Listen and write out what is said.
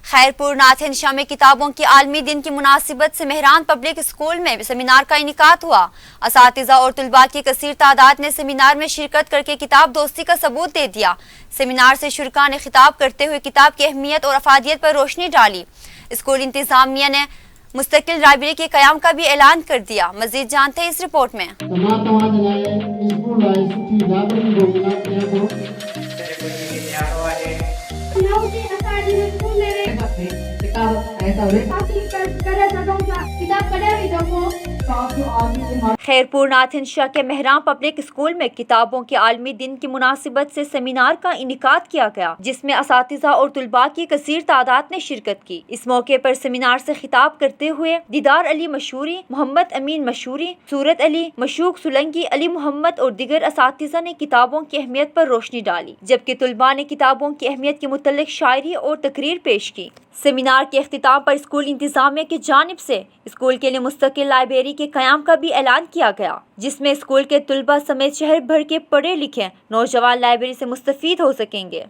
Khairpur Nathan شاہ میں کتابوں کے عالمی دن کی مناسبت سے مہران پبلک اسکول میں سیمینار کا انعقاد ہوا۔ اساتذہ اور طلباء کی کثیر تعداد نے سیمینار میں شرکت کر کے کتاب دوستی کا ثبوت دے دیا۔ سیمینار سے شرکاء نے خطاب کرتے ہوئے کتاب کی اہمیت اور افادیت پر روشنی ڈالی۔ اسکول انتظامیہ نے مستقل لائبریری کے قیام کا بھی اعلان کر دیا۔ مزید جانتے ہیں اس رپورٹ میں۔ خیرپور ناتھن شاہ کے مہران پبلک اسکول میں کتابوں کے عالمی دن کی مناسبت سے سیمینار کا انعقاد کیا گیا، جس میں اساتذہ اور طلباء کی کثیر تعداد نے شرکت کی۔ اس موقع پر سیمینار سے خطاب کرتے ہوئے دیدار علی مشوری، محمد امین مشوری، صورت علی، مشوق سولنگی، علی محمد اور دیگر اساتذہ نے کتابوں کی اہمیت پر روشنی ڈالی، جبکہ طلباء نے کتابوں کی اہمیت کے متعلق شاعری اور تقریر پیش کی۔ سیمینار کے اختتام پر اسکول انتظامیہ کی جانب سے اسکول کے لیے مستقل لائبریری کے قیام کا بھی اعلان کیا گیا، جس میں اسکول کے طلباء سمیت شہر بھر کے پڑھے لکھے نوجوان لائبریری سے مستفید ہو سکیں گے۔